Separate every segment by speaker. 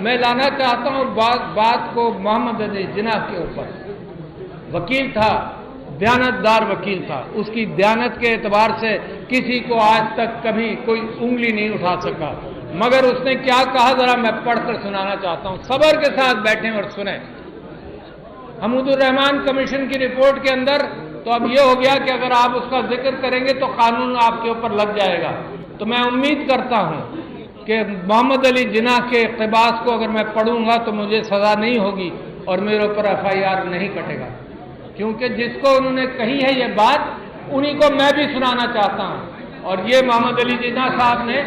Speaker 1: میں لانا چاہتا ہوں بات کو محمد علی جناح کے اوپر. وکیل تھا, دیانتدار وکیل تھا, اس کی دیانت کے اعتبار سے کسی کو آج تک کبھی کوئی انگلی نہیں اٹھا سکا. مگر اس نے کیا کہا ذرا میں پڑھ کر سنانا چاہتا ہوں. صبر کے ساتھ بیٹھیں اور سنیں. حمود الرحمان کمیشن کی رپورٹ کے اندر تو اب یہ ہو گیا کہ اگر آپ اس کا ذکر کریں گے تو قانون آپ کے اوپر لگ جائے گا. تو میں امید کرتا ہوں کہ محمد علی جناح کے اقتباس کو اگر میں پڑھوں گا تو مجھے سزا نہیں ہوگی اور میرے اوپر FIR نہیں کٹے گا, کیونکہ جس کو انہوں نے کہی ہے یہ بات انہی کو میں بھی سنانا چاہتا ہوں. اور یہ محمد علی جناح صاحب نے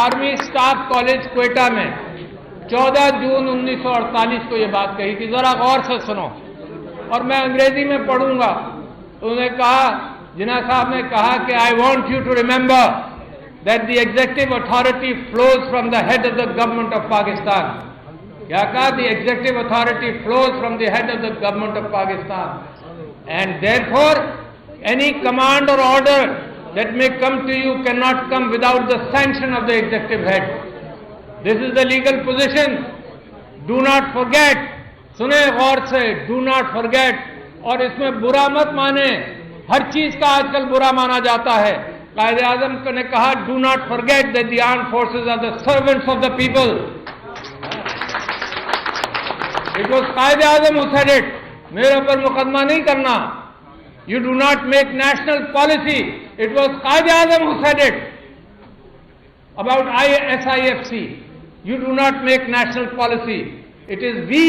Speaker 1: آرمی اسٹاف کالج کوئٹہ میں 14 جون 1948 کو یہ بات کہی تھی. ذرا غور سے سنو اور میں انگریزی میں پڑھوں گا. انہوں نے کہا, جناح صاحب نے کہا کہ I want you to remember that the executive authority flows from the head of the government of Pakistan. کیا کہا؟ the executive authority flows from the head of the government of Pakistan, and therefore any command or order that may come to you cannot come without the sanction of the executive head. This is the legal position. Do not forget. سنیں غور سے, do not forget. اور اس میں برا مت مانے, ہر چیز کا آج کل برا مانا جاتا ہے. قائد اعظم نے کہا do not forget that the armed forces are the servants of the people. It was Quaid Azam who said it. میرے اوپر مقدمہ نہیں کرنا. You do not make national policy. It was Quaid Azam who said it about SIFC. You do not make national policy. It is we,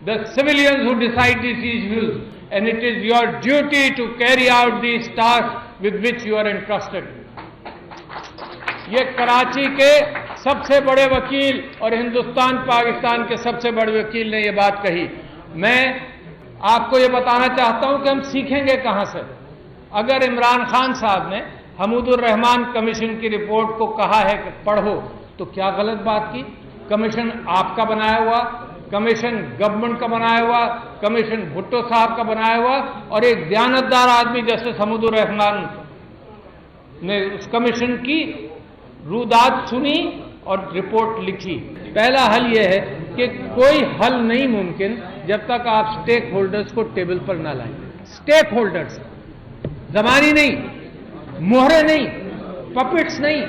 Speaker 1: the civilians, who decide these issues, and it is your duty to carry out these tasks with which you are entrusted. یہ کراچی کے سب سے بڑے وکیل اور ہندوستان پاکستان کے سب سے بڑے وکیل نے یہ بات کہی. میں آپ کو یہ بتانا چاہتا ہوں کہ ہم سیکھیں گے کہاں سے. اگر عمران خان صاحب نے حمود الرحمان کمیشن کی رپورٹ کو کہا ہے کہ پڑھو, تو کیا غلط بات کی؟ کمیشن آپ کا بنایا ہوا, کمیشن گورنمنٹ کا بنایا ہوا, کمیشن بھٹو صاحب کا بنایا ہوا, اور ایک دیانتدار آدمی جیسے حمود الرحمان نے اس کمیشن کی رودات سنی اور رپورٹ لکھی. پہلا حل یہ ہے کہ کوئی حل نہیں ممکن جب تک آپ سٹیک ہولڈرز کو ٹیبل پر نہ لائیں. سٹیک ہولڈرز, زمانی نہیں, مہرے نہیں, پپٹس نہیں,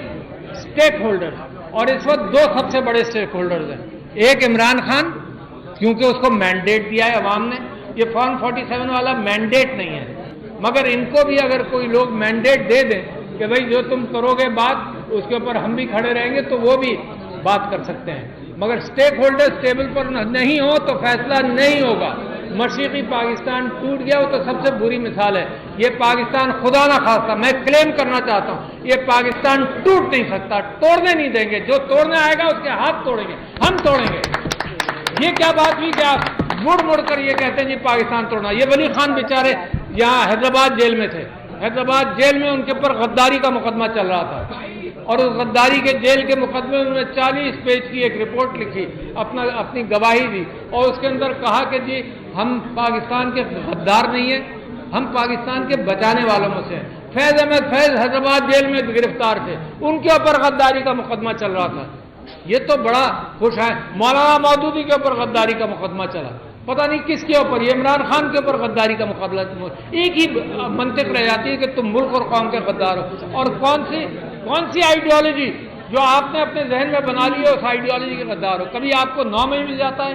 Speaker 1: سٹیک ہولڈرز. اور اس وقت دو سب سے بڑے سٹیک ہولڈرز ہیں. ایک عمران خان, کیونکہ اس کو مینڈیٹ دیا ہے عوام نے. یہ فارم 47 والا مینڈیٹ نہیں ہے, مگر ان کو بھی اگر کوئی لوگ مینڈیٹ دے دیں کہ بھئی جو تم کرو گے بات اس کے اوپر ہم بھی کھڑے رہیں گے, تو وہ بھی بات کر سکتے ہیں. مگر سٹیک ہولڈرز ٹیبل پر نہیں ہو تو فیصلہ نہیں ہوگا. مشرقی پاکستان ٹوٹ گیا, وہ تو سب سے بری مثال ہے. یہ پاکستان خدا نہ خواستہ, میں کلیم کرنا چاہتا ہوں, یہ پاکستان ٹوٹ نہیں سکتا, توڑنے نہیں دیں گے. جو توڑنے آئے گا اس کے ہاتھ توڑیں گے, ہم توڑیں گے. یہ کیا بات ہوئی کہ آپ مڑ مڑ کر یہ کہتے ہیں جی پاکستان توڑنا. یہ ولی خان بیچارے یہاں حیدرآباد جیل میں تھے. حیدرآباد جیل میں ان کے اوپر غداری کا مقدمہ چل رہا تھا, اور اس غداری کے جیل کے مقدمے میں انہوں نے 40 پیج کی ایک رپورٹ لکھی, اپنی گواہی دی, اور اس کے اندر کہا کہ جی ہم پاکستان کے غدار نہیں ہیں, ہم پاکستان کے بچانے والوں میں سے ہیں. فیض احمد فیض حیدرآباد جیل میں گرفتار تھے, ان کے اوپر غداری کا مقدمہ چل رہا تھا. یہ تو بڑا خوش ہے. مولانا مودودی کے اوپر غداری کا مقدمہ چلا, پتہ نہیں کس کے اوپر, یہ عمران خان کے اوپر غداری کا مقابلہ. ایک ہی منطق رہ جاتی ہے کہ تم ملک اور قوم کے غدار ہو. اور کون سی آئیڈیالوجی جو آپ نے اپنے ذہن میں بنا لی ہے اس آئیڈیالوجی کے غدار ہو. کبھی آپ کو 9 مئی مل جاتا ہے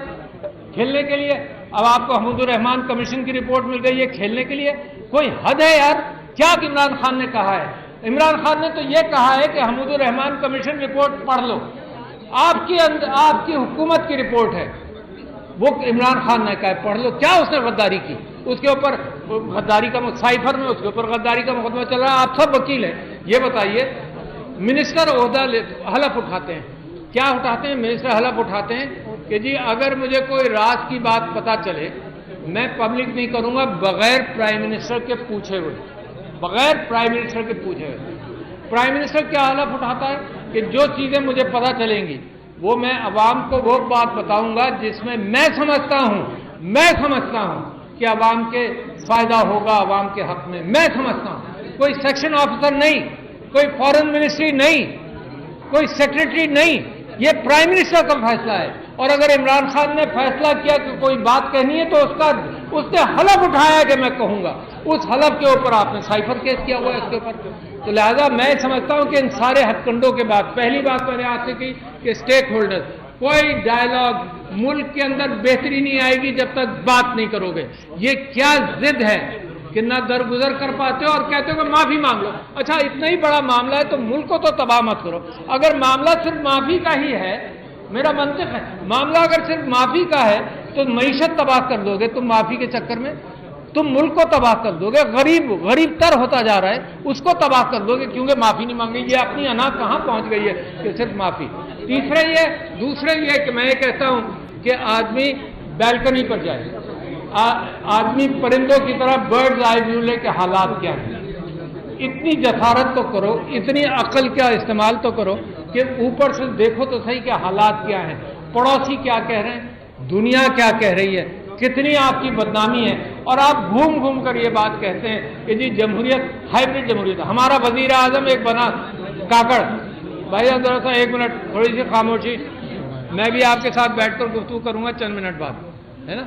Speaker 1: کھیلنے کے لیے, اب آپ کو حمود الرحمان کمیشن کی رپورٹ مل گئی ہے کھیلنے کے لیے. کوئی حد ہے یار. کیا عمران خان نے کہا ہے؟ عمران خان نے تو یہ کہا ہے کہ حمود الرحمان کمیشن رپورٹ پڑھ لو. آپ کی حکومت کی رپورٹ ہے, وہ عمران خان نے کہا ہے پڑھ لو. کیا اس نے غداری کی؟ اس کے اوپر غداری کا سائفر میں اس کے اوپر غداری کا مقدمہ چل رہا ہے. آپ سب وکیل ہیں, یہ بتائیے منسٹر عہدہ حلف اٹھاتے ہیں. کیا اٹھاتے ہیں؟ منسٹر حلف اٹھاتے ہیں کہ جی اگر مجھے کوئی راز کی بات پتہ چلے میں پبلک نہیں کروں گا بغیر پرائم منسٹر کے پوچھے ہوئے. بغیر پرائم منسٹر کے پوچھے ہوئے. پرائم منسٹر کیا حلف اٹھاتا ہے کہ جو چیزیں مجھے پتہ چلیں گی وہ میں عوام کو وہ بات بتاؤں گا جس میں میں سمجھتا ہوں کہ عوام کے فائدہ ہوگا, عوام کے حق میں. میں سمجھتا ہوں. کوئی سیکشن آفیسر نہیں, کوئی فارن منسٹری نہیں, کوئی سیکرٹری نہیں، یہ پرائم منسٹر کا فیصلہ ہے۔ اور اگر عمران خان نے فیصلہ کیا کہ کوئی بات کہنی ہے تو اس نے حلف اٹھایا کہ میں کہوں گا، اس حلف کے اوپر آپ نے سائفر کیس کیا ہوا ہے اس کے اوپر۔ تو لہذا میں سمجھتا ہوں کہ ان سارے ہتھ کنڈوں کے بعد پہلی بات میں نے آپ سے کی کہ اسٹیک ہولڈر، کوئی ڈائلاگ، ملک کے اندر بہتری نہیں آئے گی جب تک بات نہیں کرو گے۔ یہ کیا ضد ہے کہ نہ درگزر کر پاتے ہو اور کہتے ہو کہ معافی مانگ لو۔ اچھا اتنا ہی بڑا معاملہ ہے تو ملک کو تو تباہ مت کرو۔ اگر معاملہ صرف معافی کا ہی ہے، میرا منطق ہے، معاملہ اگر صرف معافی کا ہے تو معیشت تباہ کر دو گے تم معافی کے چکر میں، تم ملک کو تباہ کر دو گے، غریب تر ہوتا جا رہا ہے اس کو تباہ کر دو گے کیونکہ معافی نہیں مانگی۔ یہ اپنی انا کہاں پہنچ گئی ہے کہ صرف معافی۔ دوسرے یہ کہ میں یہ کہتا ہوں کہ آدمی بیلکنی پر جائے، آدمی پرندوں کی طرح برڈز آئی ویو لے کے حالات کیا ہیں، اتنی جسارت تو کرو، اتنی عقل کا استعمال تو کرو کہ اوپر سے دیکھو تو صحیح کہ حالات کیا ہیں، پڑوسی کیا کہہ رہے ہیں، دنیا کیا کہہ رہی ہے، کتنی آپ کی بدنامی ہے، اور آپ گھوم کر یہ بات کہتے ہیں کہ جی جمہوریت ہائیبرڈ جمہوریت۔ ہمارا وزیر اعظم ایک بنا کاکڑ، بھائی ذرا سا ایک منٹ تھوڑی سی خاموشی، میں بھی آپ کے ساتھ بیٹھ کر گفتگو کروں گا چند منٹ بعد، ہے نا۔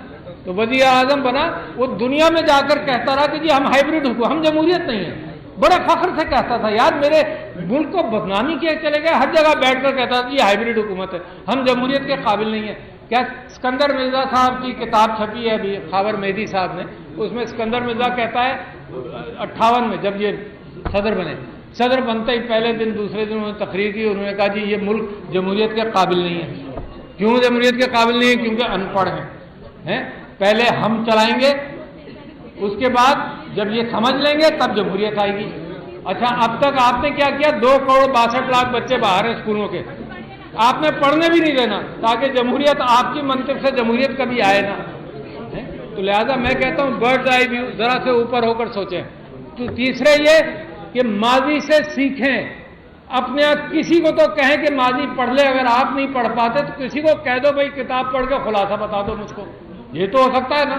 Speaker 1: تو وزیر اعظم بنا، وہ دنیا میں جا کر کہتا رہا کہ جی ہم ہائیبرڈ حکومت، ہم جمہوریت نہیں ہے، بڑے فخر سے کہتا تھا۔ یار میرے ملک کو بدنامی کیے چلے گئے، ہر جگہ بیٹھ کر کہتا تھا یہ ہائیبرڈ حکومت ہے، ہم جمہوریت کے قابل نہیں ہیں۔ کیا اسکندر مرزا صاحب کی کتاب چھپی ہے ابھی خاور مہدی صاحب نے، اس میں اسکندر مرزا کہتا ہے 58 میں جب یہ صدر بنتے ہی پہلے دن دوسرے دن انہوں نے تقریر کی، انہوں نے کہا جی یہ ملک جمہوریت کے قابل نہیں ہے۔ کیوں جمہوریت کے قابل نہیں ہے؟ کیونکہ ان پڑھ ہیں، پہلے ہم چلائیں گے، اس کے بعد جب یہ سمجھ لیں گے تب جمہوریت آئے گی۔ اچھا اب تک آپ نے کیا کیا؟ 2,62,00,000 بچے باہر ہیں اسکولوں کے، آپ نے پڑھنے بھی نہیں دینا تاکہ جمہوریت آپ کی منطق سے جمہوریت کبھی آئے نا۔ تو لہذا میں کہتا ہوں برڈز آئی ویو، ذرا سے اوپر ہو کر سوچیں۔ تو تیسرے یہ کہ ماضی سے سیکھیں، اپنے کسی کو تو کہیں کہ ماضی پڑھ لے، اگر آپ نہیں پڑھ پاتے تو کسی کو کہہ دو بھائی کتاب پڑھ کے خلاصہ بتا دو مجھ کو، یہ تو ہو سکتا ہے نا،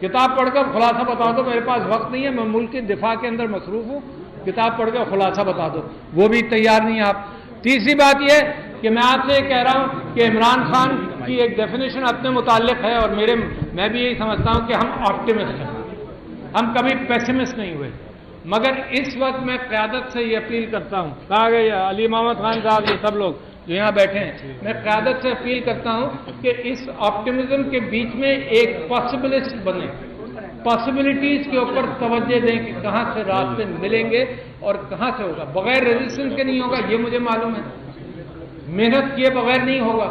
Speaker 1: کتاب پڑھ کر خلاصہ بتا دو، میرے پاس وقت نہیں ہے، میں ملک کے دفاع کے اندر مصروف ہوں، کتاب پڑھ کے خلاصہ بتا دو، وہ بھی تیار نہیں آپ۔ تیسری بات یہ کہ میں آپ سے یہ کہہ رہا ہوں کہ عمران خان کی ایک ڈیفینیشن اپنے متعلق ہے، اور میں بھی یہی سمجھتا ہوں کہ ہم آپٹیمسٹ ہیں، ہم کبھی پیسمسٹ نہیں ہوئے، مگر اس وقت میں قیادت سے یہ اپیل کرتا ہوں، کہا گیا علی محمد خان صاحب، یہ سب لوگ جو یہاں بیٹھے ہیں، میں قیادت سے اپیل کرتا ہوں کہ اس آپٹیمزم کے بیچ میں ایک پاسبلسٹ بنے، پاسبلٹیز کے اوپر توجہ دیں کہ کہاں سے راستے ملیں گے اور کہاں سے ہوگا۔ بغیر ریزسٹنس کے نہیں ہوگا، یہ مجھے معلوم ہے، محنت کیے بغیر نہیں ہوگا،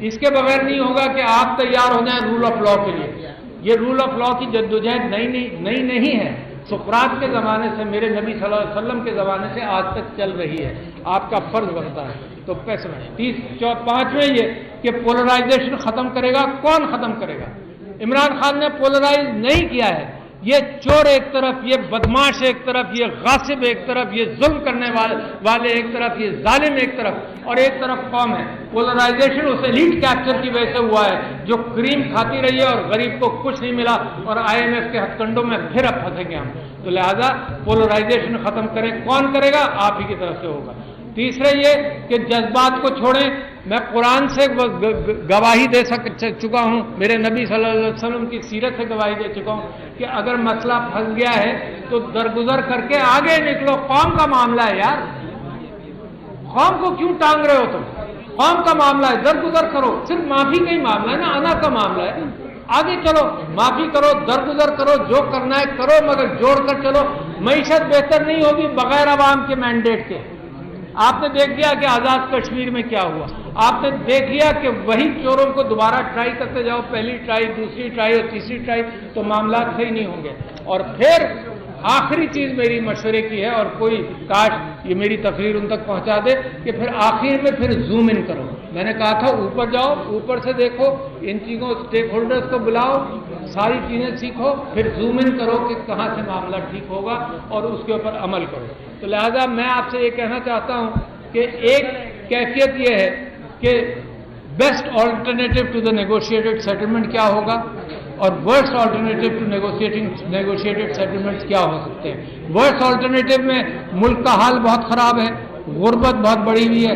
Speaker 1: اس کے بغیر نہیں ہوگا کہ آپ تیار ہو جائیں رول آف لا کے لیے۔ یہ رول آف لا کی جدوجہد نئی نہیں ہے، سقراط کے زمانے سے، میرے نبی صلی اللہ علیہ وسلم کے زمانے سے آج تک چل رہی ہے، آپ کا فرض بنتا ہے۔ تو پانچویں یہ کہ پولرائزیشن ختم کرے گا، کون ختم کرے گا؟ عمران خان نے پولرائز نہیں کیا ہے، یہ چور ایک طرف، یہ بدماش ایک طرف، یہ غاصب ایک طرف، یہ ظلم کرنے والے ایک طرف، یہ ظالم ایک طرف، اور ایک طرف قوم ہے۔ پولرائزیشن اس ایلیٹ کیپچر کی وجہ سے ہوا ہے جو کریم کھاتی رہی ہے اور غریب کو کچھ نہیں ملا، اور IMF کے ہتھ کنڈوں میں پھر اب پھنسیں گے ہم۔ تو لہذا پولرائزیشن ختم کریں، کون کرے گا؟ آپ ہی کی طرف سے ہوگا۔ تیسرے یہ کہ جذبات کو چھوڑیں، میں قرآن سے گواہی دے چکا ہوں، میرے نبی صلی اللہ علیہ وسلم کی سیرت سے گواہی دے چکا ہوں کہ اگر مسئلہ پھنس گیا ہے تو درگزر کر کے آگے نکلو۔ قوم کا معاملہ ہے یار، قوم کو کیوں ٹانگ رہے ہو تم؟ قوم کا معاملہ ہے، درگزر کرو، صرف معافی کا ہی معاملہ ہے نا، انا کا معاملہ ہے، آگے چلو، معافی کرو، درگزر کرو، جو کرنا ہے کرو، مگر جوڑ کر چلو۔ معیشت بہتر نہیں ہوگی بغیر عوام کے مینڈیٹ کے۔ آپ نے دیکھ لیا کہ آزاد کشمیر میں کیا ہوا، آپ نے دیکھ لیا کہ وہی چوروں کو دوبارہ ٹرائی کرتے جاؤ، پہلی ٹرائی، دوسری ٹرائی اور تیسری ٹرائی، تو معاملات صحیح نہیں ہوں گے۔ اور پھر آخری چیز میری مشورے کی ہے، اور کوئی کاش یہ میری تقریر ان تک پہنچا دے کہ پھر آخر میں پھر زوم ان کرو۔ میں نے کہا تھا اوپر جاؤ، اوپر سے دیکھو، ان چیزوں اسٹیک ہولڈرز کو بلاؤ، ساری چیزیں سیکھو، پھر زوم ان کرو کہ کہاں سے معاملہ ٹھیک ہوگا اور اس کے اوپر عمل کرو۔ تو لہذا میں آپ سے یہ کہنا چاہتا ہوں کہ ایک کیفیت یہ ہے کہ best alternative to the negotiated settlement کیا ہوگا، اور worst alternative to negotiated settlement کیا ہو سکتے ہیں۔ ورسٹ آلٹرنیٹو میں ملک کا حال بہت خراب ہے، غربت بہت بڑی ہوئی ہے،